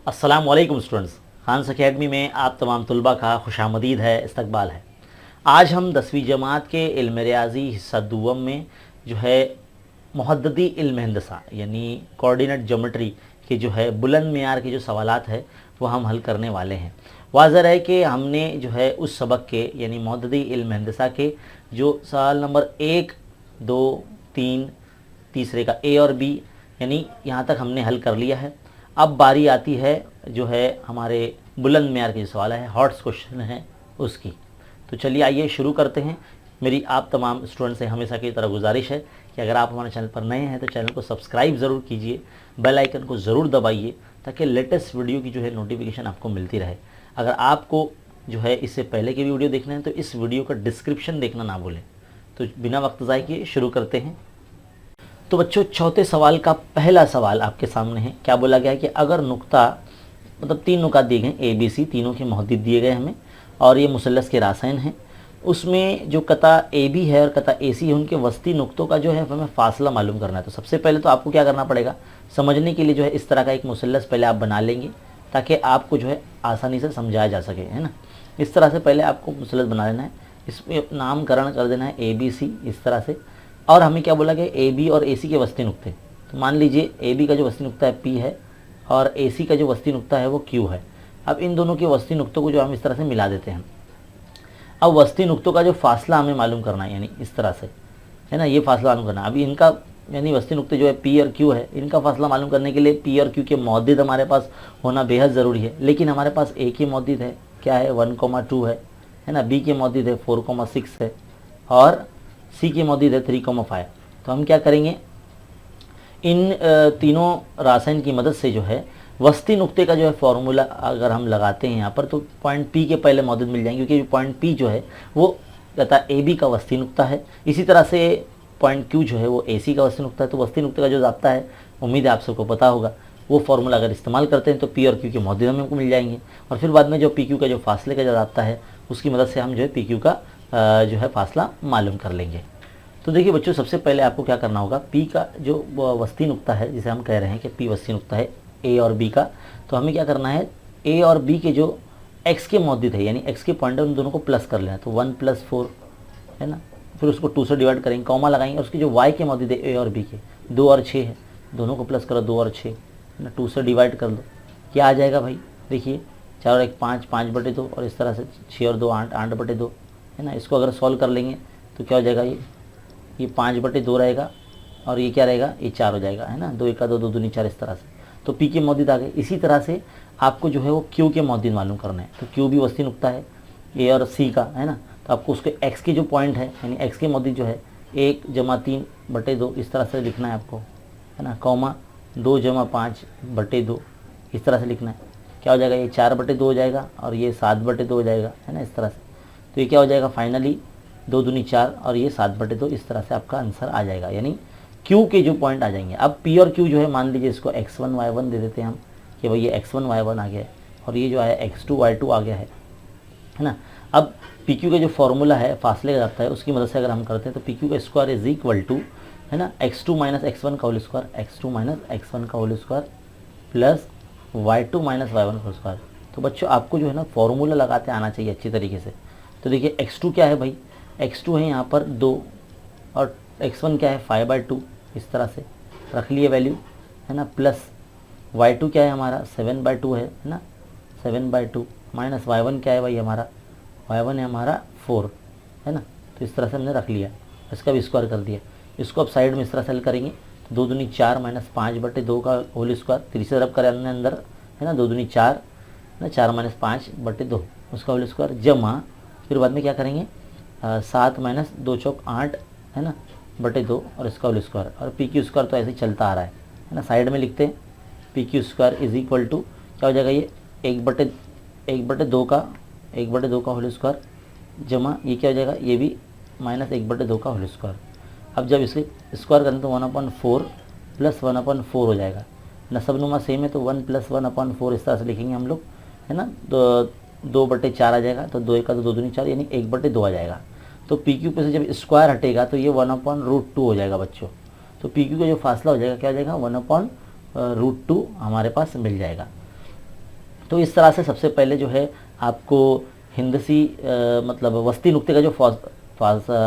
अस्सलाम वालेकुम students. Khans academy में आप तमाम तलबा का खुशामदीद है, इस्तकबाल है। आज हम 10वीं जमात के इल्म रियाज़ी हिस्सा दुवम में जो है मुहद्ददी इल्म हिंदसा यानी कोऑर्डिनेट ज्योमेट्री के जो है बुलंद मेयार के जो सवालात है वो हम हल करने वाले हैं। वाज़ह है कि हमने जो है उस सबक के यानी मुहद्ददी इल्म हिंदसा के जो सवाल नंबर 1, 2, 3, तीसरे का ए और बी यानी यहाँ तक हमने हल कर लिया है। अब बारी आती है जो है हमारे बुलंद मेयार के जो सवाल है, हॉट्स क्वेश्चन है उसकी। तो चलिए आइए शुरू करते हैं। मेरी आप तमाम स्टूडेंट से हमेशा की तरह गुजारिश है कि अगर आप हमारे चैनल पर नए हैं तो चैनल को सब्सक्राइब ज़रूर कीजिए, बेल आइकन को ज़रूर दबाइए ताकि लेटेस्ट वीडियो की जो है नोटिफिकेशन आपको मिलती रहे। अगर आपको जो है इससे पहले के भी वीडियो देखना है तो इस वीडियो का डिस्क्रिप्शन देखना ना भूलें। तो बिना वक्त ज़ाय किए शुरू करते हैं। तो बच्चों, चौथे सवाल का पहला सवाल आपके सामने है। क्या बोला गया है कि अगर नुक्ता मतलब 3 नुकात दिए गए, ए बी सी, तीनों के मुहद्दिद दिए गए हमें और ये मुसल्लस के रासायन हैं, उसमें जो कता ए बी है और कता ए सी है उनके वस्ती नुक्तों का जो है हमें फासला मालूम करना है। तो सबसे पहले तो आपको क्या करना पड़ेगा, समझने के लिए जो है इस तरह का एक मुसल्लस पहले आप बना लेंगे ताकि आपको जो है आसानी से समझाया जा सके, है ना। इस तरह से पहले आपको मुसल्लस बना लेना है, इसमें नामकरण कर देना है ए बी सी इस तरह से। और हमें क्या बोला गया, ए बी और ए सी के वस्ती नुक्ते। तो मान लीजिए ए बी का जो वस्ती नुक्ता है पी है और ए सी का जो वस्ती नुक्ता है वो क्यू है। अब इन दोनों के वस्ती नुक्तों को जो हम इस तरह से मिला देते हैं। अब वस्ती नुक्तों का जो फासला हमें मालूम करना है, यानी इस तरह से, है ना, ये फासला मालूम करना है। अभी इनका यानी वस्ती नुक्ते जो है पी और क्यू है, इनका फासला मालूम करने के लिए पी और क्यू के मौद्दिद हमारे पास होना बेहद ज़रूरी है। लेकिन हमारे पास ए के मौद्दिद है, क्या है, 1,2 है ना, बी के मौद्दिद है 4,6 है और सी के मौद्दिद है 3,5। तो हम क्या करेंगे, इन तीनों रासायन की मदद से जो है वस्ती नुक्ते का जो है फॉर्मूला अगर हम लगाते हैं यहाँ पर तो पॉइंट पी के पहले मौजूद मिल जाएंगे, क्योंकि पॉइंट पी जो है वो कहता ए बी का वस्ती नुक्ता है। इसी तरह से पॉइंट क्यू जो है वो ए सी का वस्ती नुक्ता है। तो वस्ती नुक्ते का जो ज़ाब्ता है, उम्मीद है आप सबको पता होगा, वो फार्मूला अगर इस्तेमाल करते हैं तो पी और क्यू के मौजूद हमें को मिल जाएंगे। और फिर बाद में जो पी क्यू का जो फासले का जो ज़ाब्ता है उसकी मदद से हम जो है पी क्यू का जो है फासला मालूम कर लेंगे। तो देखिए बच्चों, सबसे पहले आपको क्या करना होगा, पी का जो वस्ती नुक्ता है, जिसे हम कह रहे हैं कि पी वस्ती नुक्ता है ए और बी का, तो हमें क्या करना है, ए और बी के जो एक्स के मौजूद है यानी एक्स के पॉइंट है उन दोनों को प्लस कर लेना है। तो 1 + 4 है ना, फिर उसको 2 से डिवाइड करेंगे, कॉमा लगाएंगे। और उसके जो वाई के मौजूद है ए और बी के 2 और 6 है, दोनों को प्लस करो 2 और 6 है ना, 2 से डिवाइड कर दो। क्या आ जाएगा भाई, देखिए 4 और 1 5, 5/2 और इस तरह से 6 और 2 8, 8/2 है ना। इसको अगर सॉल्व कर लेंगे तो क्या हो जाएगा, ये 5/2 रहेगा और ये क्या रहेगा, ये 4 हो जाएगा, है ना। 2 1 2 2 दूनी 4 इस तरह से। तो पी के मौजूद आ गए। इसी तरह से आपको जो है वो क्यू के मौजूद मालूम करना है। तो क्यू भी वस्ती नुक्ता है ए और सी का, है ना। तो आपको उसके एक्स के जो पॉइंट है यानी एक्स के मौजूद जो है 1 + 3/2 इस तरह से लिखना है आपको, है ना, कॉमा 2 + 5/2 इस तरह से लिखना है। क्या हो जाएगा, ये 4/2 हो जाएगा और ये 7/2 हो जाएगा, है ना, इस तरह से। तो ये क्या हो जाएगा, फाइनली 2 दूनी 4 और ये 7/2 इस तरह से आपका आंसर आ जाएगा, यानी क्यू के जो पॉइंट आ जाएंगे। अब पी और क्यू जो है, मान लीजिए इसको x1 y1 दे देते हैं हम कि भाई ये x1 y1 आ गया है और ये जो है x2 y2 आ गया है ना। अब पी क्यू का जो फॉर्मूला है फासले का जाता है, उसकी मदद से अगर हम करते हैं तो पी क्यू का स्क्वायर इज इक्वल टू, है ना, x2 - x1 का होल स्क्वायर, x2 - x1 का whole square plus y2 - y1 का स्क्वायर। तो बच्चों आपको जो है ना फॉर्मूला लगाते आना चाहिए अच्छी तरीके से। तो देखिए x2 क्या है भाई, x2 है यहाँ पर 2 और x1 क्या है 5/2 इस तरह से रख लिए वैल्यू, है ना, प्लस y2 क्या है हमारा 7/2 है ना, 7/2 माइनस y1 क्या है भाई हमारा, y1 है हमारा 4, है ना। तो इस तरह से हमने रख लिया, इसका भी स्क्वायर कर दिया। इसको अब साइड में इस तरह से हल करेंगे, 2 दूनी 4 माइनस 5/2 का होल स्क्वायर, 3 से रब करें हमने अंदर, है ना, 2 दूनी 4 ना, 4 - 5/2 उसका होल स्क्वायर जमा, फिर बाद में क्या करेंगे 7 - 2 × 8 है ना /2 और इसका होल स्क्वायर। और पी क्यू स्क्वायर तो ऐसे ही चलता आ रहा है ना, साइड में लिखते हैं P Q square is equal to क्या हो जाएगा, ये 1/2 का होल स्क्वायर जमा ये क्या हो जाएगा, ये भी -1/2 का होल स्क्वायर। अब जब इसके स्क्वायर करें तो 1/4 + 1/4 हो जाएगा ना, सब नुमा सेम है तो 1 + 1/4 इस तरह से लिखेंगे हम लोग, है ना। 2/4 आ जाएगा, तो 2 1 2 2 दूनी 4 यानी 1/2 आ जाएगा। तो पी क्यू पे से जब स्क्वायर हटेगा तो ये 1/√2 हो जाएगा बच्चों। तो पी क्यू का जो फासला हो जाएगा क्या हो जाएगा, 1/√2 हमारे पास मिल जाएगा। तो इस तरह से सबसे पहले जो है आपको हिंदसी मतलब वस्ती नुक्ते का जो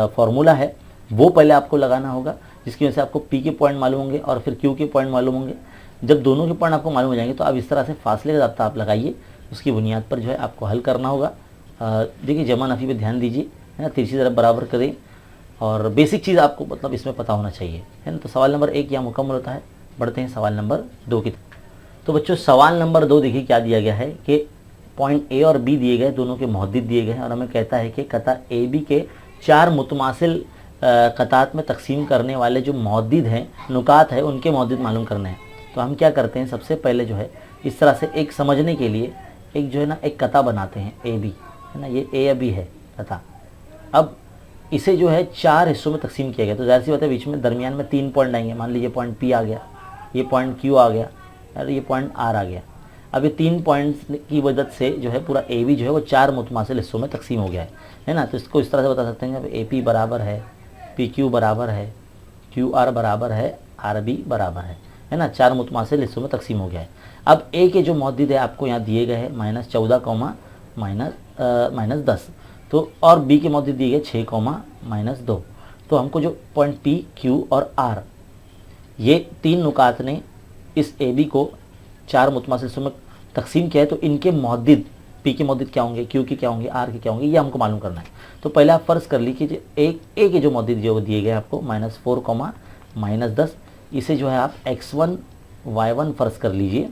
फार्मूला है वो पहले आपको लगाना होगा, जिसकी वजह से आपको पी के पॉइंट मालूम होंगे और फिर क्यू के पॉइंट मालूम होंगे। जब दोनों के पॉइंट आपको मालूम हो जाएंगे तो आप इस तरह से फासले का ज़ाब्ता आप लगाइए, उसकी बुनियाद पर जो है आपको हल करना होगा। देखिए जमा नफ़ी पे ध्यान दीजिए, है ना, तिरछी तरफ बराबर करें और बेसिक चीज़ आपको मतलब इसमें पता होना चाहिए, है ना। तो सवाल नंबर 1 यहाँ मुकम्मल होता है। बढ़ते हैं सवाल नंबर 2 की। तो बच्चों सवाल नंबर 2 देखिए क्या दिया गया है कि पॉइंट ए और बी दिए गए, दोनों के मुहद्दिद दिए गए हैं और हमें कहता है कि कता ए बी के 4 मुतमासिल कतात में तकसीम करने वाले जो मुहद्दिद हैं, नुकात है, उनके मुहद्दिद मालूम करने हैं। तो हम क्या करते हैं, सबसे पहले जो है इस तरह से एक समझने के लिए एक जो है ना एक कता बनाते हैं ए बी, है ना, ये ए या बी है कता। अब इसे जो है 4 हिस्सों में तकसीम किया गया, तो जाहिर सी बात है बीच में दरमियान में 3 पॉइंट आएंगे। मान लीजिए पॉइंट पी आ गया, ये पॉइंट क्यू आ गया और ये पॉइंट आर आ गया। अब ये 3 पॉइंट्स की वजह से जो है पूरा ए बी जो है वो 4 मुतमासिल हिस्सों में तकसीम हो गया है ना। तो इसको इस तरह से बता सकते हैं जब ए पी बराबर है पी क्यू बराबर है क्यू आर बराबर है आर बी बराबर है ना, 4 मुतमासिल हिस्सों में तकसीम हो गया है। अब ए के जो मुहद्दिद है आपको यहाँ दिए गए हैं -14, -10, तो और बी के मुहद्दिद दिए गए 6, -2। तो हमको जो पॉइंट पी क्यू और आर ये 3 नुकात ने इस ए बी को 4 मुतमासिल हिस्सों में तकसीम किया है। तो इनके मुहद्दिद पी के मुहद्दिद क्या होंगे, क्यू के क्या होंगे, आर के क्या होंगे, ये हमको मालूम करना है। तो पहले आप फ़र्ज़ कर लीजिए ए के जो मुहद्दिद जो दिए गए आपको -4, -10, इसे जो है आप x1 y1 फ़र्ज़ कर लीजिए।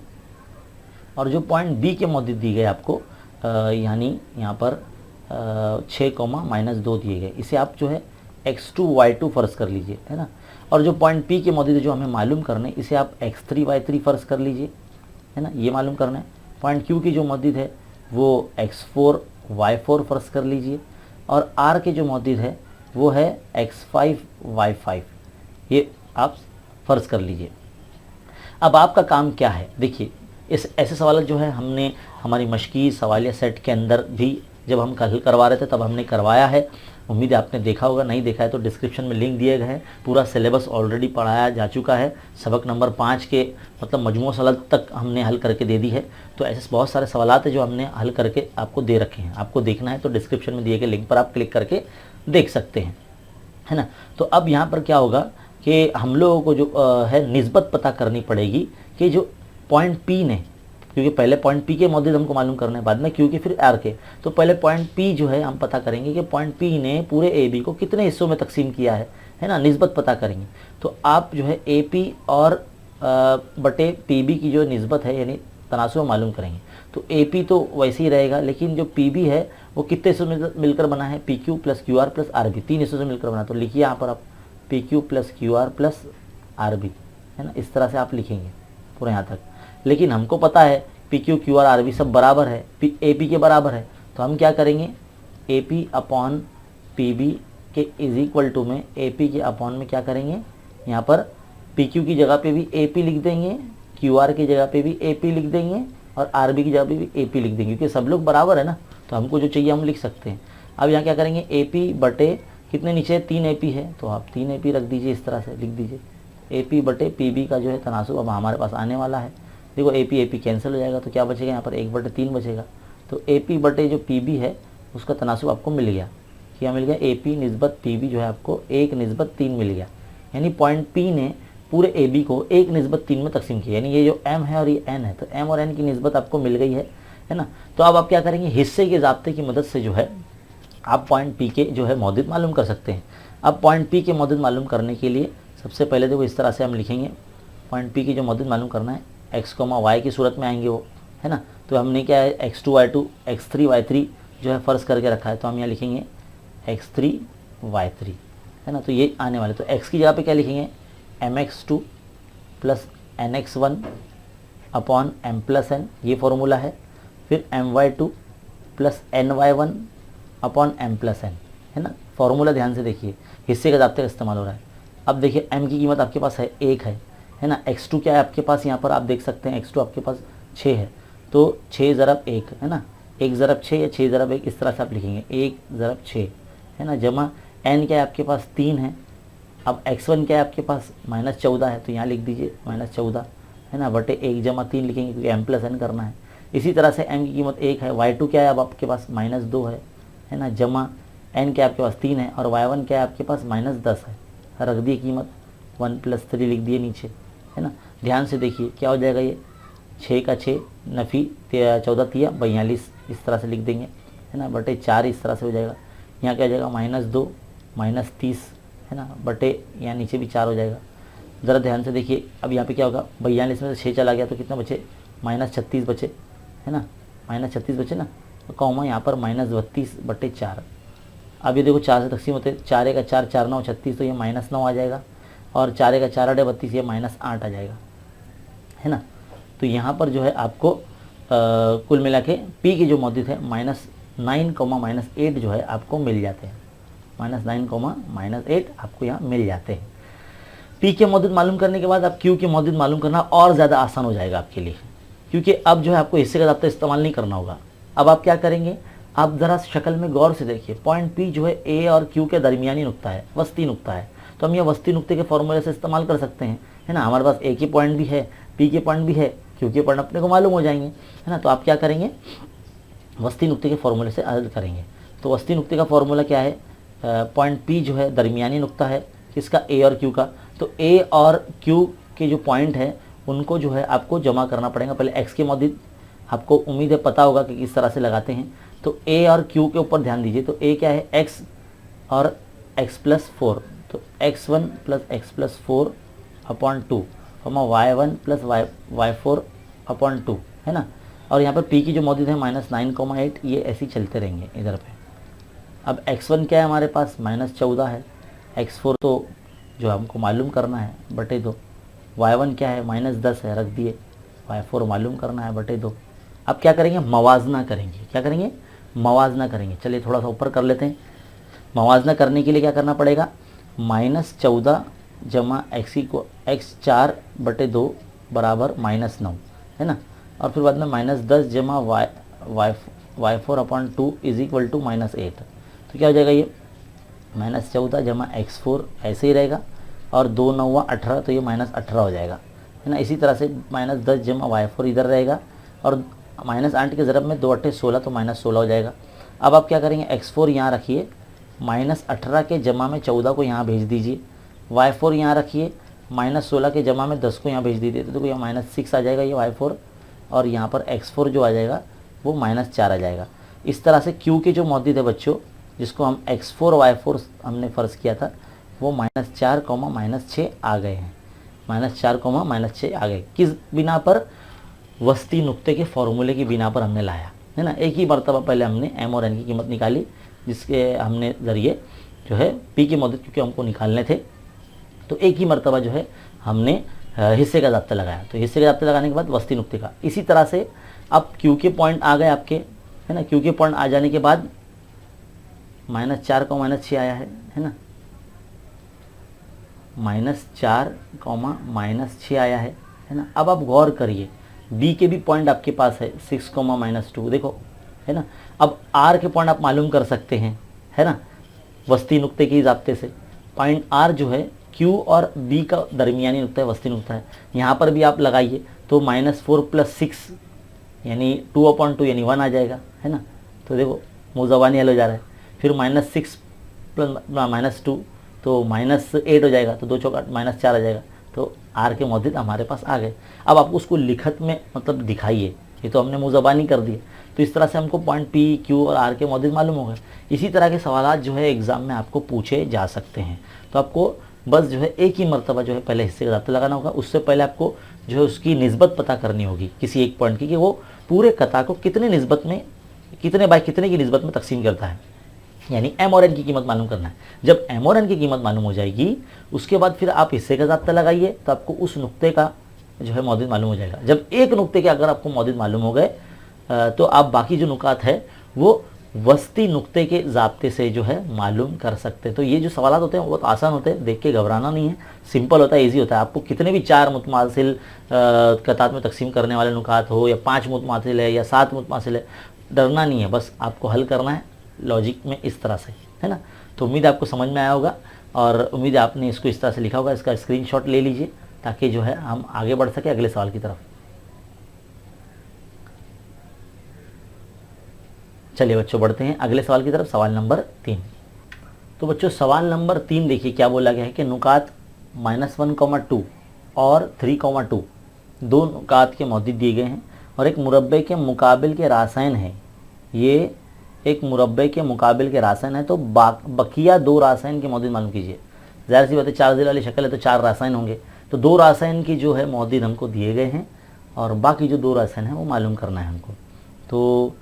और जो पॉइंट बी के मुहद्दिद दिए गए आपको यानी यहाँ पर 6, -2 दिए गए, इसे आप जो है x2 y2 फ़र्ज़ कर लीजिए, है ना। और जो पॉइंट पी के मुहद्दिद जो हमें मालूम करने, इसे आप x3 y3 फ़र्ज़ कर लीजिए, है ना, ये मालूम करना है। पॉइंट क्यू की जो मुहद्दिद है वो x4 y4 फ़र्ज़ कर लीजिए और आर के जो मुहद्दिद है वो है x5 y5, ये आप फ़र्ज़ कर लीजिए। अब आपका काम क्या है, देखिए इस ऐसे सवाल जो है हमने हमारी मशकी सवालिया सेट के अंदर भी जब हम हल करवा रहे थे तब हमने करवाया है। उम्मीद है आपने देखा होगा, नहीं देखा है तो डिस्क्रिप्शन में लिंक दिए गए हैं। पूरा सिलेबस ऑलरेडी पढ़ाया जा चुका है, सबक नंबर 5 के मतलब मजमू सवाल तक हमने हल करके दे दी है। तो ऐसे बहुत सारे सवालात है जो हमने हल करके आपको दे रखे हैं। आपको देखना है तो डिस्क्रिप्शन में दिए गए लिंक पर आप क्लिक करके देख सकते हैं, है ना। तो अब यहाँ पर क्या होगा कि हम लोगों को जो है निस्बत पता करनी पड़ेगी कि जो पॉइंट पी ने, क्योंकि पहले पॉइंट पी के मुहद्दिद हमको मालूम करना है, बाद में क्यू के फिर आर के। तो पहले पॉइंट पी जो है हम पता करेंगे कि पॉइंट पी ने पूरे ए बी को कितने हिस्सों में तकसीम किया है ना, निस्बत पता करेंगे। तो आप जो है ए पी और बटे पी बी की जो निस्बत है यानी तनासुब मालूम करेंगे। तो ए पी तो वैसे ही रहेगा, लेकिन जो पी बी है वो कितने हिस्सों में मिलकर बना है, P Q plus Q R plus R B, 3 हिस्सों से मिलकर बना। तो लिखिए यहाँ पर आप P Q plus Q R plus R B, है ना, इस तरह से आप लिखेंगे पूरा यहाँ तक। लेकिन हमको पता है P Q Q R R B सब बराबर है, ए पी के बराबर है। तो हम क्या करेंगे, A P upon P B के इज इक्वल टू में ए पी के अपॉन में क्या करेंगे, यहाँ पर पी क्यू की जगह पे भी ए पी लिख देंगे, क्यू आर की जगह पे भी ए पी लिख देंगे और आर बी की जगह पे भी ए पी लिख देंगे, क्योंकि सब लोग बराबर है ना। तो हमको जो चाहिए हम लिख सकते हैं। अब यहाँ क्या करेंगे, ए पी बटे कितने नीचे 3 ए पी है, तो आप 3 ए पी रख दीजिए, इस तरह से लिख दीजिए। ए पी बटे पी बी का जो है तनासुब अब हमारे पास आने वाला है। देखो ए पी कैंसिल हो जाएगा तो क्या बचेगा, यहाँ पर 1/3 बचेगा। तो ए पी बटे जो पी बी है उसका तनासुब आपको मिल गया, क्या मिल गया, ए पी निस्बत पी बी जो है आपको 1/3 मिल गया। यानी पॉइंट पी ने पूरे ए बी को 1/3 में तकसीम किया, यानी ये जो एम है और ये एन है, तो एम और एन की निस्बत आपको मिल गई है ना। तो अब आप क्या करेंगे, हिस्से के ज़ाब्ते की मदद से जो है आप पॉइंट पी के जो है मुहद्दिद मालूम कर सकते हैं। अब पॉइंट पी के मुहद्दिद मालूम करने के लिए सबसे पहले देखो इस तरह से हम लिखेंगे, पॉइंट पी की जो मुहद्दिद मालूम करना है x, y की सूरत में आएंगे वो, है ना। तो हमने क्या है x2 y2 x3 y3 जो है फ़र्ज़ करके रखा है, तो हम यहाँ लिखेंगे x3 y3, है ना। तो ये आने वाले, तो x की जगह पे क्या लिखेंगे, mx2 plus nx1 upon m plus n, ये फॉर्मूला है। फिर my2 plus ny1 upon m plus n, है ना। फॉर्मूला ध्यान से देखिए, हिस्से के ज़ाब्ते का इस्तेमाल हो रहा है। अब देखिए m की कीमत आपके पास है 1 है ना। x2 क्या है आपके पास, यहाँ पर आप देख सकते हैं x2 आपके पास 6 है, तो 6 ज़रब 1 है ना, 1 ज़रब 6 या 6 ज़रब 1, इस तरह से आप लिखेंगे 1 ज़रब 6, है ना, जमा n क्या है आपके पास 3 है। अब x1 क्या है आपके पास -14 है, तो यहाँ लिख दीजिए -14, है ना, बटे 1 जमा 3 लिखेंगे क्योंकि m प्लस n करना है। इसी तरह से m की कीमत 1 है, y2 क्या है अब आपके पास -2 है ना, जमा n क्या आपके पास 3 है और y1 क्या है आपके पास -10 है। रख दिए कीमत 1 + 3 लिख दिए नीचे, है ना। ध्यान से देखिए क्या हो जाएगा, ये 6 का 6 नफ़ी 14 तिया 42 इस तरह से लिख देंगे, है ना, बटे 4 इस तरह से हो जाएगा। यहाँ क्या हो जाएगा -2 -30, है ना, बटे यहाँ नीचे भी 4 हो जाएगा। ज़रा ध्यान से देखिए अब यहाँ पे क्या होगा, 42 में से 6 चला गया तो कितना बचे, -36 बचे, है ना, -36 बचे ना, तो कॉमा यहाँ पर -32 बटे 4। अब ये देखो 4 से तकसीम होते, 4 का 4 4 9 36, तो ये -9 आ जाएगा और 4 का 4 8 32, ये -8 आ जाएगा, है ना। तो यहाँ पर जो है आपको कुल मिला के पी की जो मौजूद है -9, -8 जो है आपको मिल जाते हैं, -9, -8 आपको यहाँ मिल जाते हैं। पी के मौजूद मालूम करने के बाद अब क्यू के मौजूद मालूम करना और ज़्यादा आसान हो जाएगा आपके लिए, क्योंकि अब जो है आपको हिस्से का ज़ाब्ता इस्तेमाल नहीं करना होगा। अब आप क्या करेंगे, आप ज़रा शक्ल में गौर से देखिए, पॉइंट पी जो है ए और क्यू के दरमियानी नुक्ता है, वस्ती नुक्ता है, तो हम ये वस्ती नुक्ते के फॉर्मूले से इस्तेमाल कर सकते हैं, है ना। हमारे पास ए के पॉइंट भी है, पी के पॉइंट भी है, क्यू के पॉइंट अपने को मालूम हो जाएंगे, है ना। तो आप क्या करेंगे, वस्ती नुक्ते के फॉर्मूले से हल करेंगे। तो वस्ती नुक्ते का फॉर्मूला क्या है, पॉइंट पी जो है दरमियानी नुक्ता है किसका, ए और क्यू का। तो ए और क्यू के जो पॉइंट है उनको जो है आपको जमा करना पड़ेगा। पहले एक्स के मौजूद आपको उम्मीद है पता होगा कि किस तरह से लगाते हैं। तो ए और क्यू के ऊपर ध्यान दीजिए, तो ए क्या है, एक्स और x+4, तो x1 + x+4 upon 2, y1 + y4 upon 2, है ना। और यहाँ पर p की जो मौजूद है -9, 8, ये ऐसे ही चलते रहेंगे इधर पे। अब x1 क्या है हमारे पास, -14 है, x4 तो जो हमको मालूम करना है बटे 2, y1 क्या है -10 है, रख दिए, y4 मालूम करना है बटे 2। अब क्या करेंगे, मवाजना करेंगे, क्या करेंगे, मवाजना करेंगे। चलिए थोड़ा सा ऊपर कर लेते हैं। मवाजना करने के लिए क्या करना पड़ेगा, -14 जमा x4 बटे 2 बराबर -9, है ना। और फिर बाद में -10 जमा y4 अपॉन 2 = -8। तो क्या हो जाएगा, ये -14 जमा x4 ऐसे ही रहेगा और 2 9 18, तो ये -18 हो जाएगा, है ना। इसी तरह से -10 जमा y4 इधर रहेगा और -8 के ज़रब में 2 8 16, तो -16 हो जाएगा। अब आप क्या करेंगे, x4 यहाँ रखिए, -18 के जमा में 14 को यहाँ भेज दीजिए, y4 यहाँ रखिए, -16 के जमा में 10 को यहाँ भेज दीजिए, तो देखो यहाँ -6 आ जाएगा ये y4, और यहाँ पर x4 जो आ जाएगा वो -4 आ जाएगा। इस तरह से q के जो मौजूद है बच्चों, जिसको हम x4 y4 हमने फ़र्ज़ किया था, वो -4, -6 आ गए हैं, -4, -6 आ गए। किस बिना पर, वस्ती नुक्ते के फॉर्मूले की बिना पर हमने लाया, है ना। एक ही मरतबा पहले हमने m और n की कीमत निकाली, जिसके हमने ज़रिए जो है p के मौजूद क्योंकि हमको निकालने थे, तो एक ही मरतबा जो है हमने हिस्से का ज़ाब्ता लगाया। तो हिस्से का ज़ाब्ता लगाने के बाद वस्ती नुक्ते का। इसी तरह से अब q के पॉइंट आ गए आपके, है ना। q के पॉइंट आ जाने के बाद -4, -6 आया है ना, -4, -6 आया है ना। अब आप गौर करिए, b के भी पॉइंट आपके पास है 6, -2, देखो, है ना। अब r के पॉइंट आप मालूम कर सकते हैं, है ना, वस्ती नुक्ते के ज़ाब्ते से। पॉइंट r जो है q और b का दरमियानी नुक्ता है, वस्ती नुक्ता है। यहाँ पर भी आप लगाइए तो -4 + 6 यानी 2/2 यानी 1 आ जाएगा, है ना। तो देखो मुज़व्वानी हल हो जा रहा है। फिर -6 + -2 तो -8 हो जाएगा, तो 2 चौका -4 आ जाएगा। तो r के मौजूद हमारे पास आ गए। अब आप उसको लिखत में मतलब दिखाइए, ये तो हमने मुज़व्वानी कर दिए। तो इस तरह से हमको पॉइंट p, q और r के मौजूद मालूम हो गए। इसी तरह के सवाल जो है एग्ज़ाम में आपको पूछे जा सकते हैं। तो आपको बस जो है एक ही मरतबा जो है पहले हिस्से का ज़ाब्ता लगाना होगा। उससे पहले आपको जो है उसकी निस्बत पता करनी होगी किसी एक पॉइंट की, कि वो पूरे कता को कितने निस्बत में, कितने बाय कितने की निस्बत में तकसीम करता है, यानी m और n की कीमत मालूम करना है। जब m और n की कीमत मालूम हो जाएगी, उसके बाद फिर आप हिस्से का ज़ाब्ता लगाइए, तो आपको उस नुक्ते का जो है मौजूद मालूम हो जाएगा। जब एक नुक्ते के अगर आपको मौजूद मालूम हो गए, तो आप बाकी जो नुकात है वो वस्ती नुक्ते के ज़ाब्ते से जो है मालूम कर सकते हैं। तो ये जो सवाल होते हैं वो बहुत आसान होते हैं, देख के घबराना नहीं है, सिंपल होता है, ईजी होता है। आपको कितने भी 4 मुतमासिल कतात में तकसीम करने वाले नुकात हो, या 5 मुतमासिल है या 7 मुतमासिल है, डरना नहीं है, बस आपको हल करना है लॉजिक में इस तरह से, है ना। तो उम्मीद आपको समझ में आया होगा, और उम्मीद आपने इसको इस तरह से लिखा होगा। इसका स्क्रीनशॉट ले लीजिए ताकि जो है हम आगे बढ़ सके अगले सवाल की तरफ। चलिए बच्चों बढ़ते हैं अगले सवाल की तरफ, सवाल नंबर 3। तो बच्चों सवाल नंबर 3 देखिए क्या बोला गया है कि नुकात -1,2 और 3,2 दो नुकात के मौजूद दिए गए हैं और एक मुरब्बे के मुकाबिल के रासायन है। ये एक मुरब्बे के मुकाबिल के रासायन है, तो बकिया दो रासायन के मौजूद मालूम कीजिए। ज़ाहिर सी बात है 4 ज़िले वाली शक्ल है तो 4 रासायन होंगे, तो 2 रासायन की जो है मौजूद हमको दिए गए हैं और बाकी जो 2 रासायन हैं वो मालूम करना है हमको। तो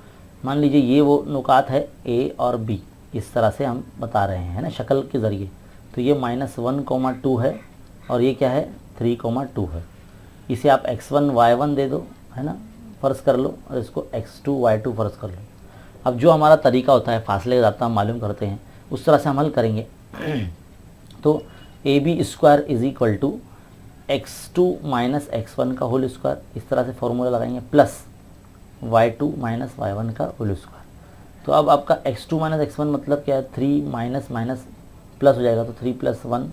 मान लीजिए ये वो नुकात है A और B, इस तरह से हम बता रहे हैं, है ना, शक्ल के ज़रिए। तो ये -1,2 है और ये क्या है 3,2 है। इसे आप x1 y1 दे दो, है ना, फ़र्ज़ कर लो, और इसको x2 y2 फ़र्ज़ कर लो। अब जो हमारा तरीका होता है फासले का रास्ता हम मालूम करते हैं, उस तरह से हम हल करेंगे। तो AB² = x2 - x1 का होल स्क्वायर, इस तरह से फॉर्मूला लगाएंगे, प्लस y2 - y1 का होल स्क्वायर। तो अब आपका x2 - x1 मतलब क्या है 3 माइनस माइनस प्लस हो जाएगा, तो 3 + 1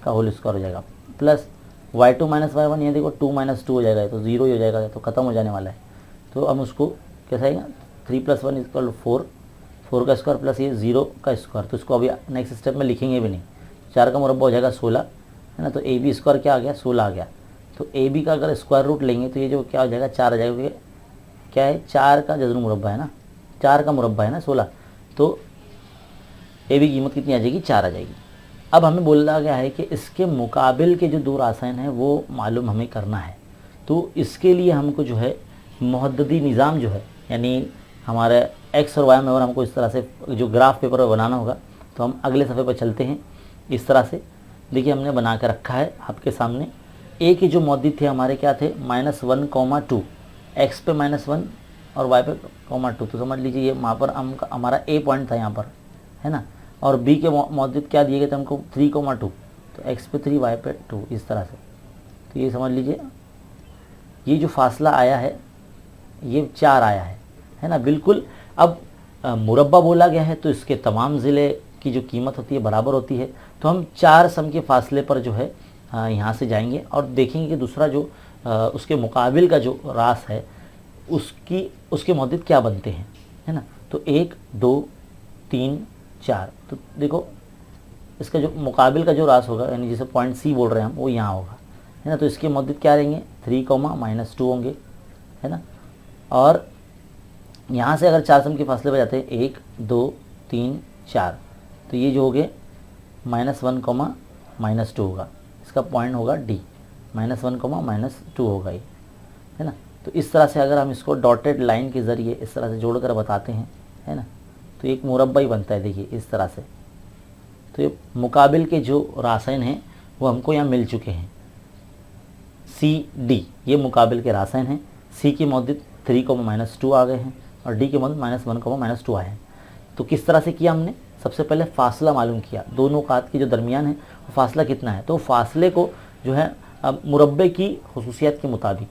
का होल स्क्वायर हो जाएगा, प्लस y2 - y1, ये देखो 2 - 2 हो जाएगा, तो 0 ही हो जाएगा, तो ख़त्म हो जाने वाला है। तो हम उसको कैसा आएगा 3 + 1 = 4, 4 का स्क्वायर प्लस ये 0 का स्क्वायर। तो इसको अभी नेक्स्ट स्टेप में लिखेंगे भी नहीं, 4 का मुरब्बा हो जाएगा 16, है ना। तो AB² क्या आ गया 16 आ गया। तो AB का अगर स्क्वायर रूट लेंगे तो ये जो क्या हो जाएगा 4 आ जाएगा, क्योंकि क्या है 4 का जज़र मुरब्बा है ना, 4 का मुरब्बा है ना 16, तो AB की कीमत कितनी आ जाएगी 4 आ जाएगी। अब हमें बोला गया है कि इसके मुकाबिल के जो 2 रासायन हैं वो मालूम हमें करना है। तो इसके लिए हमको जो है मुहद्ददी निज़ाम जो है, यानी हमारे एक्स और वाई में, और हमको इस तरह से जो ग्राफ पेपर पर बनाना होगा। तो हम अगले सफ़े पर चलते हैं। इस तरह से देखिए हमने बना कर रखा है आपके सामने। ए के जो मौजूद थे हमारे क्या थे -1,2, एक्स पे -1 और वाई पे -2। तो समझ लीजिए ये वहाँ पर हमारा ए पॉइंट था यहाँ पर, है ना। और बी के मौजूद क्या दिए गए थे हमको 3,2, तो एक्स पे 3 वाई पे 2, इस तरह से। तो ये समझ लीजिए ये जो फासला आया है ये 4 आया है ना, बिल्कुल। अब मुरब्बा बोला गया है तो इसके तमाम ज़िले की जो कीमत होती है बराबर होती है। तो हम 4 सम के फासले पर जो है यहाँ से जाएंगे और देखेंगे कि दूसरा जो उसके मुकाबिल का जो रास है उसके मौजूद क्या बनते हैं, है ना। तो 1 2 3 4, तो देखो इसका जो मुकाबिल का जो रास होगा, यानी जिसे पॉइंट C बोल रहे हैं हम, वो यहाँ होगा, है ना। तो इसके मौजूद क्या रहेंगे 3, -2 होंगे, है ना। और यहाँ से अगर 4 सम के फासले पर जाते हैं 1 2 3 4, तो ये जो हो गए -1, -2 होगा, इसका पॉइंट होगा D, -1, -2 होगा ये, है ना। तो इस तरह से अगर हम इसको डॉटेड लाइन के ज़रिए इस तरह से जोड़कर बताते हैं, है ना, तो एक मुरब्बा ही बनता है, देखिए इस तरह से। तो ये मुकाबिल के जो रासायन हैं वो हमको यहाँ मिल चुके हैं, CD ये मुकाबिल के रासायन हैं। C की मौजूद 3, -2 आ गए हैं और D के मौजूद -1, -2 आए हैं। तो किस तरह से किया हमने, सबसे पहले फासला मालूम किया, दोनों नुकात के जो दरमियान है वो फासला कितना है। तो फासले को जो है अब मुरब्बे की खुसूसियत के मुताबिक,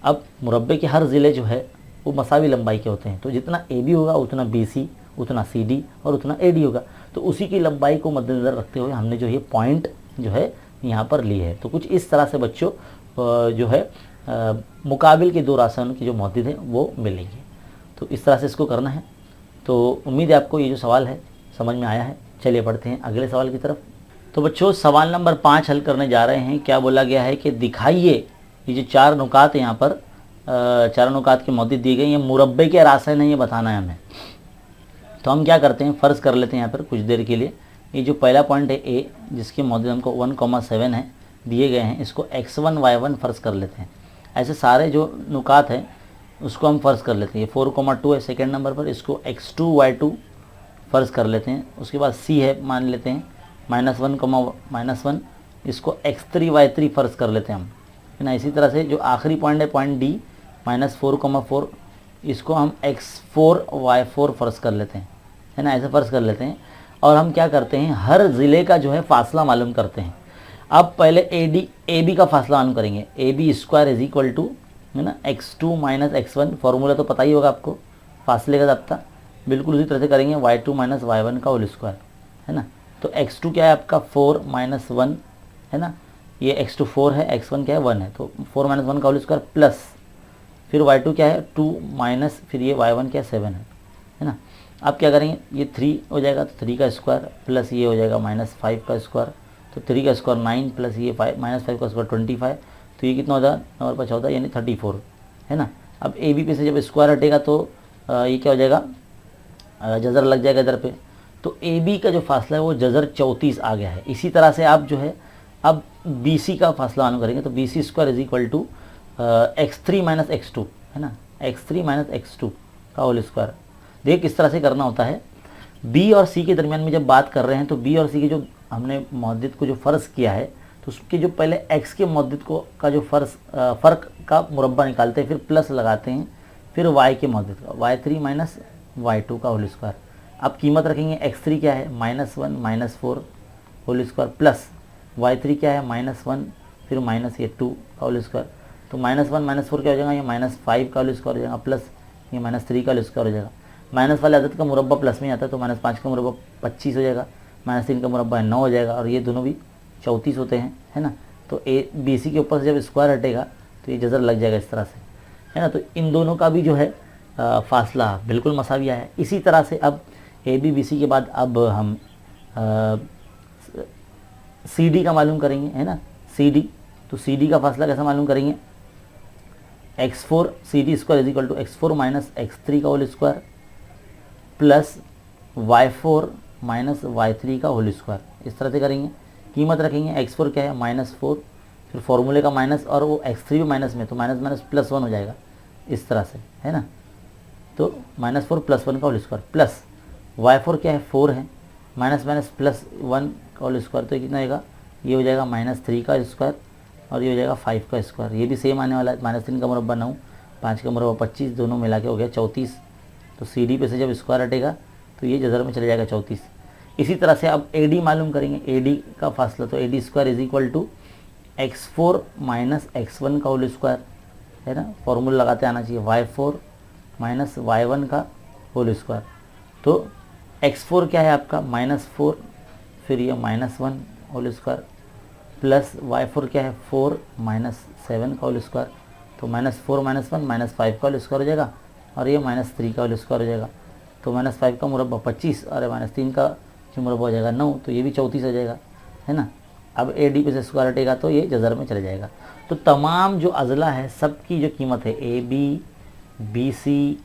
अब मुरब्बे के हर ज़िले जो है वो मसावी लंबाई के होते हैं, तो जितना AB होगा उतना BC, उतना CD और उतना AD होगा। तो उसी की लंबाई को मद्देनज़र रखते हुए हमने जो ये पॉइंट जो है यहाँ पर ली है। तो कुछ इस तरह से बच्चों जो है मुकाबिल के 2 रासायनों की जो मौजूद हैं वो मिलेंगे। तो इस तरह से इसको करना है। तो उम्मीद है आपको ये जो सवाल है समझ में आया है। चलिए बढ़ते हैं अगले सवाल की तरफ। तो बच्चों सवाल नंबर 5 हल करने जा रहे हैं। क्या बोला गया है कि दिखाइए ये जो 4 नुकात यहाँ पर 4 नुकात की मौजूद दी गई, ये मुरब्बे के रासायन है, ये बताना है हमें। तो हम क्या करते हैं, फ़र्ज़ कर लेते हैं यहाँ पर कुछ देर के लिए, ये जो पहला पॉइंट है A जिसकी मौजूद हमको 1,7 है दिए गए हैं, इसको x1 y1 फ़र्ज़ कर लेते हैं। ऐसे सारे जो नुकात हैं उसको हम फ़र्ज़ कर लेते हैं। ये 4,2 है सेकेंड नंबर पर, इसको x2 y2 फ़र्ज़ कर लेते हैं। उसके बाद C है मान लेते हैं -1, -1, इसको x3 y3 फ़र्ज़ कर लेते हैं हम, है ना। इसी तरह से जो आखिरी पॉइंट है पॉइंट D -4,4, इसको हम x4 y4 फ़र्ज़ कर लेते हैं, है ना, ऐसे फ़र्ज़ कर लेते हैं। और हम क्या करते हैं, हर ज़िले का जो है फ़ासला मालूम करते हैं। अब पहले AB का फासला मालूम करेंगे। AB² है ना x2 - x1, फार्मूला तो पता ही होगा आपको, फासले का ज़ाब्ता। बिल्कुल उसी तरह से करेंगे y2 - y1 का होल स्क्वायर, है ना। तो x2 क्या है आपका 4 - 1, है ना, ये x2 4 है, x1 क्या है 1 है, तो 4 - 1 का होल स्क्वायर प्लस फिर y2 क्या है 2 माइनस फिर ये y1 क्या है 7 है ना। अब क्या करेंगे, ये 3 हो जाएगा तो 3 का स्क्वायर प्लस ये हो जाएगा -5 का स्क्वायर, तो 3 का स्क्वायर 9 प्लस ये -5 का स्क्वायर 25, तो ये कितना होता है 9 पर 14 यानी 34 है ना। अब ए बी पे से जब स्क्वायर हटेगा तो ये क्या हो जाएगा, जज़र लग जाएगा इधर पे, तो ए बी का जो फासला है वो जज़र 34 आ गया है। इसी तरह से आप जो है अब बी सी का फासला मालूम करेंगे, तो B C square is equal to x3 minus x2 है ना, x3 माइनस x2 का होल स्क्वायर। देखिए किस तरह से करना होता है, बी और सी के दरमियान में जब बात कर रहे हैं तो बी और सी के जो हमने मौद्दिद को जो फ़र्ज़ किया है तो उसके जो पहले x के मौद्दिद को का जो फ़र्क का मुरब्बा निकालते हैं, फिर प्लस लगाते हैं, फिर y के मौद्दिद का y3 माइनस y2 का होल स्क्वायर। अब कीमत रखेंगे x3 क्या है -1 -4 होल स्क्वायर प्लस y3 क्या है -1 फिर माइनस ये 2 का होल स्क्वायर, तो -1 -4 क्या हो जाएगा, ये -5 का होल स्क्वायर हो जाएगा प्लस ये -3 का होल स्क्वायर हो जाएगा। माइनस वाले अदद का मुरब्बा प्लस में आता है तो -5 का मुरब्बा 25 हो जाएगा, -3 का मुरब्बा 9 हो जाएगा, और ये दोनों भी 34 होते हैं है ना। तो ए बी सी के ऊपर से जब स्क्वायर हटेगा तो ये जज़र लग जाएगा इस तरह से है ना। तो इन दोनों का भी जो है फासला बिल्कुल मसाविया है। इसी तरह से अब ए बी बी सी के बाद अब हम सी डी का मालूम करेंगे है ना, सी डी। तो सी डी का फासला कैसा मालूम करेंगे, x4 C D square is equal to x4 minus x3 का whole square plus y4 minus y3 का होल स्क्वायर। इस तरह से करेंगे, कीमत रखेंगे x4 क्या है -4 फिर फॉर्मूले का माइनस, और वो x3 भी माइनस में तो माइनस माइनस +1 हो जाएगा इस तरह से है ना। तो -4 + 1 का होल स्क्वायर प्लस y4 क्या है 4 है माइनस माइनस +1 का होल स्क्वायर, तो कितना आएगा, ये हो जाएगा -3 का स्क्वायर और ये हो जाएगा 5 का स्क्वायर। ये भी सेम आने वाला है, -3 का मुरब्बा 9 5 का मुरब्बा 25 दोनों मिला के हो गया 34। तो सी डी पे से जब स्क्वायर हटेगा तो ये जज़र में चले जाएगा 34। इसी तरह से अब ए डी मालूम करेंगे, ए डी का फासला, तो A D square is equal to x4 minus x1 का होल स्क्वायर है ना, फॉर्मूला लगाते आना चाहिए y4 माइनस y1 का होल स्क्वायर। तो x4 क्या है आपका -4 फिर ये -1 होल स्क्वायर प्लस y4 क्या है 4 माइनस 7 का होल स्क्वायर, तो -4 -1 -5 का होल स्क्वायर हो जाएगा और ये -3 का होल स्क्वायर हो जाएगा। तो -5 का मुरब्बा 25 और -3 का जो मुरब्बा हो जाएगा 9, तो ये भी 34 हो जाएगा है ना। अब ए डी पे से स्क्वायर हटेगा तो ये जज़र में चले जाएगा। तो तमाम जो अज़ला है सब की जो कीमत है A B B C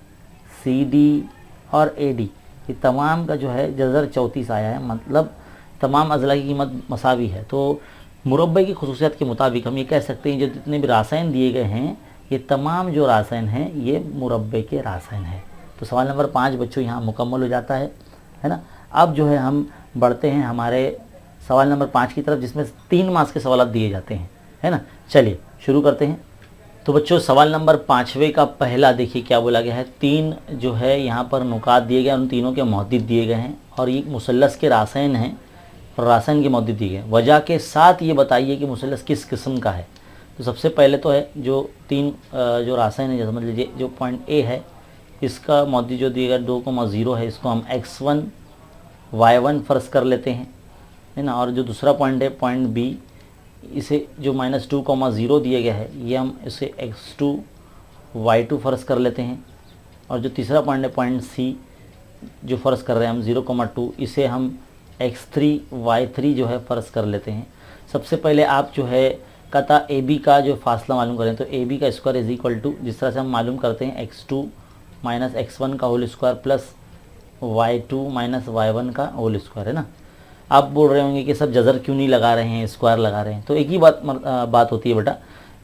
C D और ए डी, ये तमाम का जो है जज़र 34 आया है, मतलब तमाम अज़ला की कीमत मसावी है। तो मुरब्बे की खुसूसियत के मुताबिक हम ये कह सकते हैं जो जितने भी रासायन दिए गए हैं ये तमाम जो रासायन हैं ये मुरब्बे के रासायन हैं। तो सवाल नंबर 5 बच्चों यहाँ मुकम्मल हो जाता है ना। अब जो है हम बढ़ते हैं हमारे सवाल नंबर 5 की तरफ, जिसमें 3 मार्क्स के सवाल दिए जाते हैं है ना। चलिए शुरू करते हैं। तो बच्चों सवाल नंबर 5वें का पहला देखिए क्या बोला गया है, 3 जो है यहाँ पर नुकात दिए गए, उन तीनों के मौद्दिद दिए गए हैं और ये मुसल्लस के रासायन हैं और रासायन के मौद्दिद दिए गए। वजह के साथ ये बताइए कि मुसल्लस किस किस्म का है। तो सबसे पहले तो है जो 3 जो रासायन है, जैसे समझ लीजिए जो पॉइंट ए है इसका मौद्दिद जो दिए गया 2,0 है, इसको हम x1 y1 फ़र्ज़ कर लेते हैं है ना। और जो दूसरा पॉइंट है पॉइंट बी, इसे जो -2,0 दिया गया है ये हम इसे x2 y2 फ़र्ज़ कर लेते हैं। और जो तीसरा पॉइंट है पॉइंट सी जो फ़र्ज़ कर रहे हैं हम 0,2, इसे हम x3 y3 जो है फ़र्ज़ कर लेते हैं। सबसे पहले आप जो है कता ए बी का जो फासला मालूम करें, तो ए बी का स्क्वायर इज इक्वल टू, जिस तरह से हम मालूम करते हैं x2 माइनस x1 का whole square plus y2 minus y1 का होल स्क्वायर है ना। आप बोल रहे होंगे कि सब जज़र क्यों नहीं लगा रहे हैं, स्क्वायर लगा रहे हैं। तो एक ही बात होती है बेटा,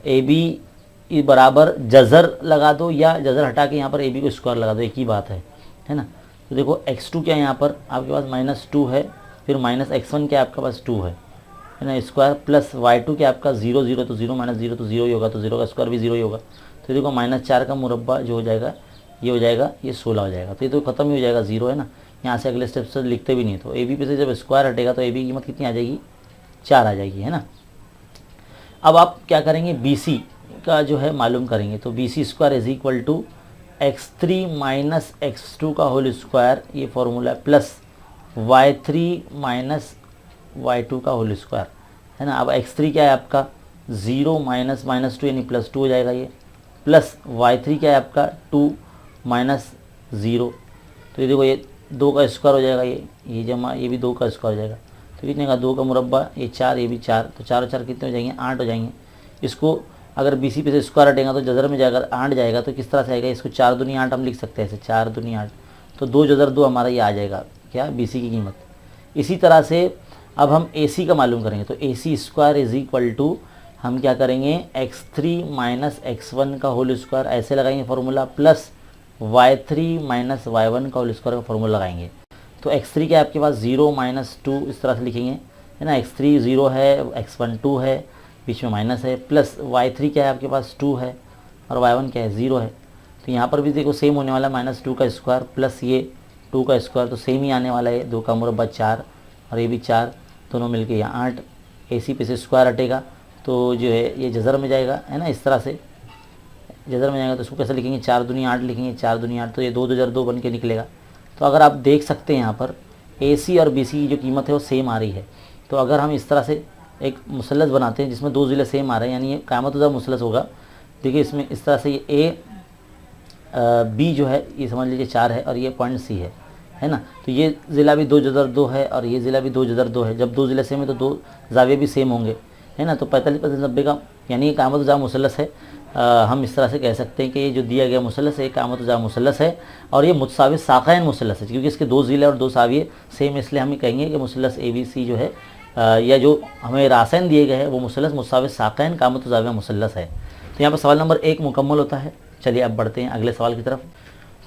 ए बी बराबर जज़र लगा दो या जज़र हटा के यहाँ पर ए बी को स्क्वायर लगा दो, एक ही बात है ना। तो देखो x2 क्या है यहाँ पर आपके पास -2 है, फिर -x1 क्या आपके पास 2 है ना, स्क्वायर प्लस y2 क्या आपका 0 0, तो 0 - 0 तो 0 ही होगा, तो 0 का स्क्वायर भी 0 ही होगा। तो देखो -4 का मुरब्बा जो हो जाएगा ये हो जाएगा ये 16 हो जाएगा, तो ये तो ख़त्म ही हो जाएगा 0 है ना। यहाँ से अगले स्टेप से लिखते भी नहीं। तो ए बी पे से जब स्क्वायर हटेगा तो ए बी की कीमत कितनी आ जाएगी, 4 आ जाएगी है ना। अब आप क्या करेंगे, बी सी का जो है मालूम करेंगे। तो B C square is equal to x3 minus x2 का होल स्क्वायर, ये formula plus y3 minus y2 का होल स्क्वायर है ना। अब x3 क्या है आपका 0 माइनस -2 यानी +2 हो जाएगा ये, प्लस y3 क्या है आपका 2 माइनस 0, तो ये देखो ये 2 का स्क्वायर हो जाएगा, ये जमा ये भी 2 का स्क्वायर हो जाएगा। तो कितने का 2 का मुरब्बा, ये 4, ये भी 4, तो 4 और 4 कितने हो जाएंगे 8 हो जाएंगे। इसको अगर BC पे से स्क्वायर हटेगा तो जजर में जाकर 8 जाएगा, तो किस तरह से आएगा, इसको 4 दूनी 8 हम लिख सकते हैं ऐसे, 4 दूनी 8, तो 2 जजर 2 हमारा ये आ जाएगा क्या, BC की कीमत। इसी तरह से अब हम AC का मालूम करेंगे, तो AC square is equal to हम क्या करेंगे x3 माइनस x1 का होल स्क्वायर ऐसे लगाएंगे formula, plus y3 minus y1 का होल स्क्वायर का फॉर्मूला लगाएंगे। तो x3 क्या है आपके पास 0 माइनस 2 इस तरह से लिखेंगे, है ना, x3 0 है, x1 2 है, बीच में माइनस है, प्लस y3 क्या है आपके पास 2 है और y1 क्या है 0 है। तो यहाँ पर भी देखो सेम होने वाला है, -2 का स्क्वायर प्लस ये 2 का स्क्वायर, तो सेम ही आने वाला है, 2 का मुरब्बा 4 और ये भी 4, दोनों मिलके यहाँ 8। AC पे से स्क्वायर हटेगा तो जो है ये जज़र में जाएगा, है ना, इस तरह से जज़र में जाएगा। तो इसको कैसे लिखेंगे, 4 दूनी 8 लिखेंगे, 4 दूनी 8, तो ये 2 जज़र 2 बन के निकलेगा। तो अगर आप देख सकते हैं यहाँ पर AC और BC की जो कीमत है वो सेम आ रही है। तो अगर हम इस तरह से एक मुसल्लस बनाते हैं जिसमें 2 ज़िले सेम आ रहे हैं, यानी ये क़यामत-उज़्ज़ा मुसल्लस होगा। देखिए इसमें इस तरह से ये B जो है ये समझ लीजिए 4 है और ये पॉइंट C है ना। तो ये ज़िला भी 2 जज़र 2 है और ये ज़िला भी 2 जज़र 2 है। जब 2 ज़िले सेम है तो 2 ज़ाविये भी सेम होंगे, है ना। तो 45% 90 का यानी ये क़यामत-उज़्ज़ा मुसल्लस है। हम इस तरह से कह सकते हैं कि ये जो दिया गया मुसल्लस है क़यामत-उज़्ज़ा मुसल्लस है और ये मुतसावित साक़ैन मुसल्लस है, क्योंकि इसके 2 ज़िले और 2 ज़ाविये सेम, इसलिए हम ये कहेंगे कि मुसल्लस ABC जो है या जो हमें रासैन दिए गए हैं वो मुसल्लस मुतसावित साक़ैन क़यामत-उज़्ज़ा मुसल्लस है। तो यहाँ पर सवाल नंबर 1 मुकम्मल होता है। चलिए अब बढ़ते हैं अगले सवाल की तरफ।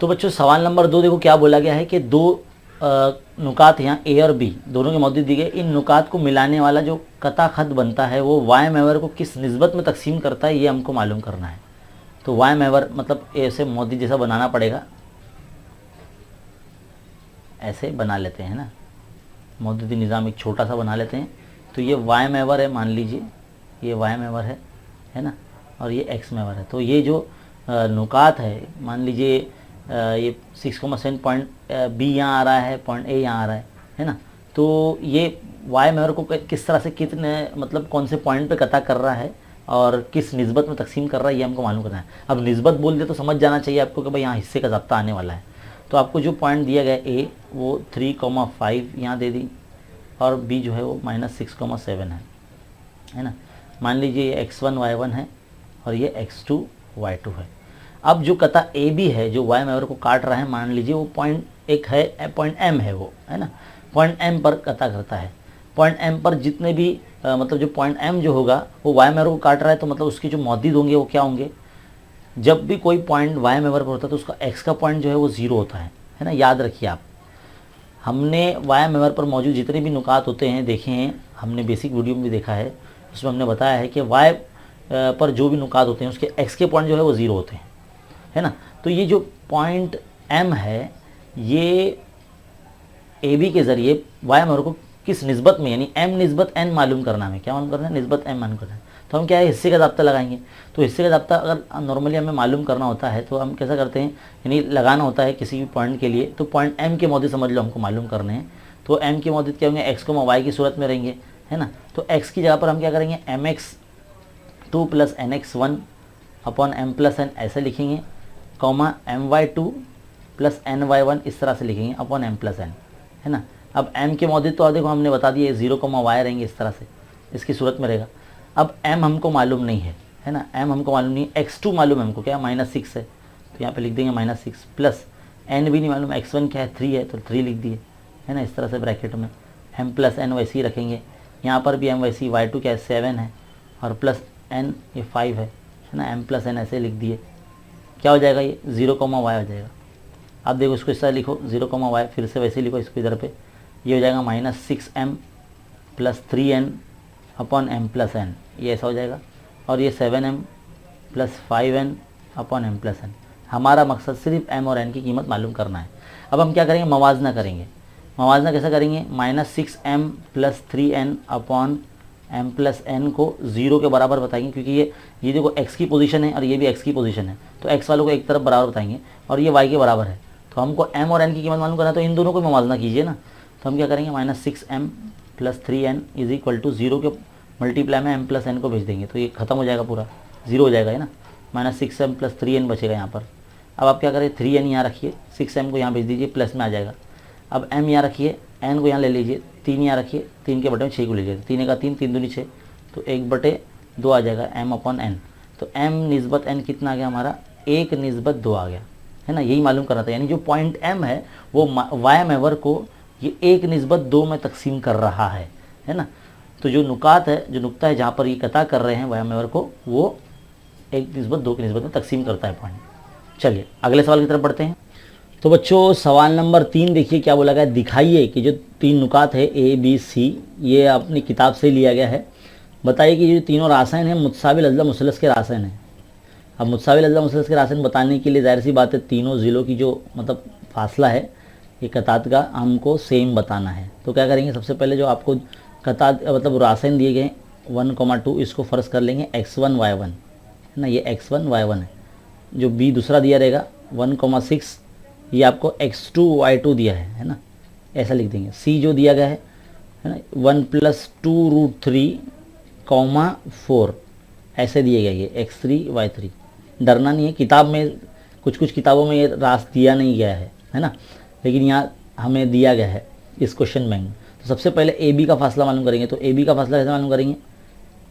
तो बच्चों सवाल नंबर 2 देखो क्या बोला गया है कि 2 नुकात यहाँ A और B दोनों के मौजूद दी गए, इन नुकात को मिलाने वाला जो कता ख़त बनता है वो वाय महवर को किस निस्बत में तकसीम करता है, ये हमको मालूम करना है। तो वाय महवर मतलब ऐसे मोदी जैसा बनाना पड़ेगा, ऐसे बना लेते हैं ना, मौजूदी निज़ाम एक छोटा सा बना लेते हैं। तो ये वाय महवर है, मान लीजिए ये वाय महवर है ना, और ये एक्स महवर है। तो ये जो नुकात है, मान लीजिए ये 6,7 पॉइंट B यहाँ आ रहा है, पॉइंट A यहाँ आ रहा है ना। तो ये वाई महवर को किस तरह से कितने मतलब कौन से पॉइंट पे कता कर रहा है और किस निस्बत में तकसीम कर रहा है, ये हमको मालूम करना है। अब निस्बत बोल दे तो समझ जाना चाहिए आपको कि भाई यहाँ हिस्से का ज़ब्ता आने वाला है। तो आपको जो पॉइंट दिया गया A वो 3,5 यहाँ दे दी और B जो है वो -6,7 है ना। मान लीजिए ये x1 y1 है और ये x2 y2 है। अब जो कता AB है जो वाई महवर को काट रहा है, मान लीजिए वो पॉइंट एक है, पॉइंट M है वो, है ना, पॉइंट M पर कता करता है। पॉइंट M पर जितने भी मतलब जो पॉइंट M जो होगा वो वाई महवर को काट रहा है, तो मतलब उसकी जो मौजूद होंगे वो क्या होंगे, जब भी कोई पॉइंट वाई महवर पर होता है तो उसका x का पॉइंट जो है वो 0 होता है ना। याद रखिए आप, हमने वाई महवर पर मौजूद जितने भी नुकात होते हैं देखे हैं, हमने बेसिक वीडियो में भी देखा है, उसमें हमने बताया है कि वाई पर जो भी नुकात होते हैं उसके x के पॉइंट जो है वो 0 होते हैं, है ना। तो ये जो पॉइंट M है ये AB के ज़रिए वाई महवर को किस निस्बत में, यानी M निस्बत N मालूम करना है। क्या मालूम करना है, निस्बत M मालूम करना है। तो हम क्या है, हिस्से का ज़ब्ता लगाएंगे। तो हिस्से का ज़ब्ता अगर नॉर्मली हमें मालूम करना होता है तो हम कैसा करते हैं, यानी लगाना होता है किसी भी पॉइंट के लिए, तो पॉइंट M के मौजूद समझ लो हमको मालूम करने हैं। तो M के मौजूद क्या होंगे, x, y की सूरत में रहेंगे, है ना। तो x की जगह पर हम क्या करेंगे, mx2 + nx1 upon m + n ऐसे लिखेंगे, कॉमा my2 + ny1 इस तरह से लिखेंगे अपॉन m + n, है ना। अब m के मौजूद तो देखो हमने बता दिए 0, y रहेंगे, इस तरह से इसकी सूरत में रहेगा। अब m हमको मालूम नहीं है ना, m हमको मालूम नहीं, x2 मालूम है हमको, क्या -6 है, तो यहाँ पे लिख देंगे -6 प्लस n भी नहीं मालूम, x1 क्या है 3 है, तो 3 लिख दिए, है ना, इस तरह से ब्रैकेट में m + n वैसे ही रखेंगे। यहाँ पर भी m वैसे ही, y2 क्या है 7 है और प्लस n ये 5 है ना, m + n ऐसे लिख दिए। क्या हो जाएगा, ये 0, y हो जाएगा। अब देखो इसको इस तरह लिखो 0, y, फिर से वैसे लिखो इसको इधर पे, ये हो जाएगा -6m + 3n upon m + n, ये ऐसा हो जाएगा। और ये 7m + 5n upon m + n। हमारा मकसद सिर्फ m और n की कीमत मालूम करना है। अब हम क्या करेंगे, मवाजना करेंगे। मवाजना कैसा करेंगे, -6m + 3n upon m + n को 0 के बराबर बताएंगे, क्योंकि ये देखो x की पोजीशन है और ये भी x की पोजीशन है, तो x वालों को एक तरफ बराबर बताएंगे और ये y के बराबर है। तो हमको m और n की कीमत मालूम करना है, तो इन दोनों को मवाजना कीजिए ना। तो हम क्या करेंगे, -6m + 3n = 0 के मल्टीप्लाई में m + n को भेज देंगे, तो ये खत्म हो जाएगा, पूरा 0 हो जाएगा, है ना। -6m + 3n बचेगा यहाँ पर। अब आप क्या करें, 3n यहाँ रखिए, 6m को यहाँ भेज दीजिए, प्लस में आ जाएगा। अब m यहाँ रखिए, n को यहाँ ले लीजिए, 3 यहाँ रखिए, 3 के बटे में 6 को लीजिए, 3 का 3, 3 दूनी 6, तो 1/2 आ जाएगा m/n। तो m निस्बत n कितना आ गया हमारा, 1/2 आ गया, है ना। यही मालूम करना था, यानी जो पॉइंट m है वो वाया मेवर को ये 1/2 में तकसीम कर रहा है ना। तो जो नुकात है, जो नुक्ता है जहाँ पर ये कता कर रहे हैं वाया मेवर को, वो 1/2 की निस्बत में तकसीम करता है पॉइंट। चलिए अगले सवाल की तरफ बढ़ते हैं। तो बच्चों सवाल नंबर 3 देखिए क्या बोला गया, दिखाइए कि जो 3 नुकात है A B C, ये अपनी किताब से लिया गया है। बताइए कि जो तीनों रासायन हैं मुतसाविल अज़ला मुसलस के रासायन हैं। अब मुतसाविल अज़ला मुसलस के रासायन बताने के लिए जाहिर सी बात है तीनों ज़िलों की जो मतलब फासला है ये कतात का हमको सेम बताना है। तो क्या करेंगे, सबसे पहले जो आपको कतात मतलब रासायन दिए गए 1,2, इसको फ़र्ज़ कर लेंगे x1 y1, है ना, ये x1 y1 है। जो B दूसरा दिया रहेगा 1,6, ये आपको x2 y2 दिया है ना, ऐसा लिख देंगे। C जो दिया गया है ना 1 + 2√3, 4 ऐसे दिए गए, ये x3 y3। डरना नहीं है, किताब में कुछ किताबों में ये रास दिया नहीं गया है ना, लेकिन यहाँ हमें दिया गया है इस क्वेश्चन बैंक में। तो सबसे पहले ए बी का फासला मालूम करेंगे। तो ए बी का फासला कैसे मालूम करेंगे,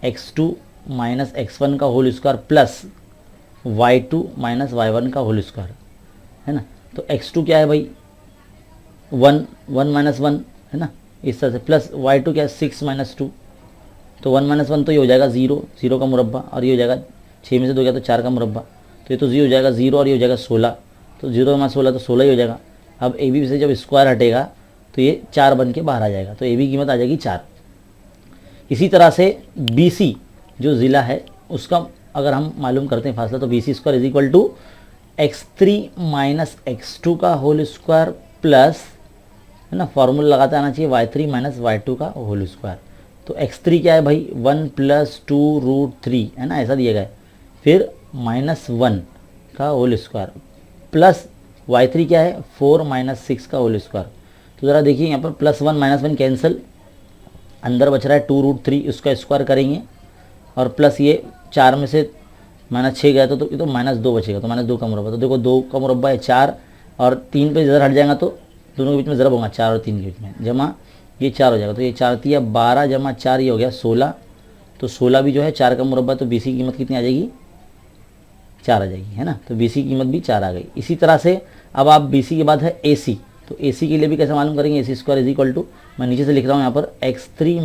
x2 - x1 का whole square plus y2 - y1 का होल स्क्वायर, है ना। तो x2 क्या है भाई 1 - 1 है ना, इस तरह से, प्लस y2 क्या है 6 - 2, तो 1 - 1 तो ये हो जाएगा 0 का मुरब्बा, और ये हो जाएगा 6 में से 2 गया तो 4 का मुरब्बा, तो ये तो 0 हो जाएगा 0, और ये हो जाएगा 16, तो 0 में 16 तो 16 ही हो जाएगा। अब ए बी से जब स्क्वायर हटेगा तो ये 4 बन के बाहर आ जाएगा, तो ए बी की कीमत आ जाएगी 4। इसी तरह से बी सी जो ज़िला है उसका अगर हम मालूम करते हैं फासला, तो B C square is equal to x3 - x2 का होल स्क्वायर प्लस, है ना, फार्मूला लगाते आना चाहिए y3 - y2 का होल स्क्वायर। तो x3 क्या है भाई 1 + 2√3, है ना, ऐसा दिया गया है, फिर -1 का होल स्क्वायर प्लस y3 क्या है 4 - 6 का होल स्क्वायर। तो ज़रा देखिए यहाँ पर +1 - 1 कैंसिल, अंदर बच रहा है 2√3, उसका स्क्वायर करेंगे, और प्लस ये 4 में से -6 गया तो ये तो -2 बचेगा, तो -2 का मुरब्बा। तो देखो 2 का मुरब्बा है 4, और 3 पे ज़रा हट जाएगा तो दोनों के बीच में ज़रा होगा 4 और 3 के बीच में, जमा ये 4 हो जाएगा, तो ये 4 3 12 जमा 4 ये हो गया 16, तो 16 भी जो है 4 का मुरब्बा, तो बी सी की कीमत कितनी आ जाएगी 4 आ जाएगी, है ना। तो बी सी की कीमत भी 4 आ गई। इसी तरह से अब आप बी सी के बाद है ए सी, तो ए सी के लिए भी कैसे मालूम करेंगे, ए सी स्क्वायर इज इक्वल टू, मैं नीचे से लिख रहा हूँ यहाँ पर x3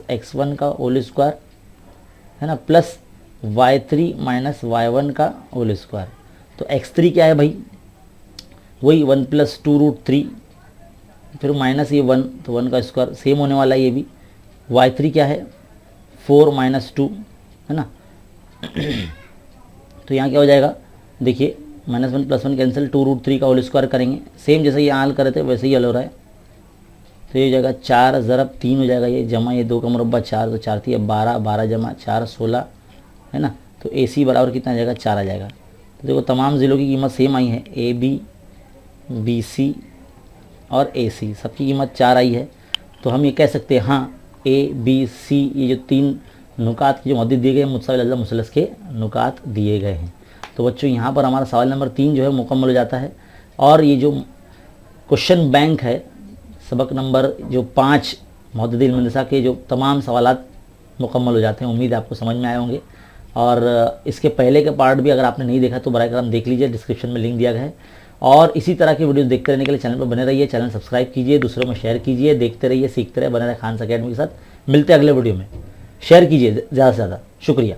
- x1 का होल स्क्वायर, है ना, प्लस y3 - y1 का होल स्क्वायर। तो x3 क्या है भाई वही 1 + 2√3, फिर माइनस ये 1, तो 1 का स्क्वायर सेम होने वाला है ये भी। y3 क्या है 4 - 2, है ना। तो यहाँ क्या हो जाएगा, देखिए -1 + 1 कैंसिल, 2√3 का होल स्क्वायर करेंगे, सेम जैसे ये हल करे थे वैसे ही हल हो रहा है। तो ये हो जाएगा 4 ज़रब 3 हो जाएगा, ये जमा ये 2 का मुरब्बा 4, तो 4 3 12, 12 जमा 4 16, है ना। तो ए सी बराबर कितना आ जाएगा 4 आ जाएगा। तो देखो तमाम ज़िलों की कीमत सेम आई है, ए बी बी सी और ए सी, सबकी कीमत 4 आई है। तो हम ये कह सकते हैं हाँ ए बी सी ये जो 3 नुकात की जो मदद दिए गए हैं मुतसाविल अज़ला मुसलस के नुकात दिए गए हैं। तो बच्चों यहाँ पर हमारा सवाल नंबर 3 जो है मुकम्मल हो जाता है, और ये जो क्वेश्चन बैंक है सबक नंबर जो 5 मुहद्दिद इल्म निसा के जो तमाम सवालात मुकम्मल हो जाते हैं। उम्मीद है आपको समझ में आए होंगे, और इसके पहले के पार्ट भी अगर आपने नहीं देखा तो बराए करम देख लीजिए, डिस्क्रिप्शन में लिंक दिया गया है। और इसी तरह की वीडियोस देखते रहने के लिए चैनल पर बने रहिए, चैनल सब्सक्राइब कीजिए, दूसरों में शेयर कीजिए, देखते रहिए, सीखते रहिए, बने रहे खान अकेडमी के साथ। मिलते हैं अगले वीडियो में, शेयर कीजिए ज़्यादा से ज़्यादा। शुक्रिया।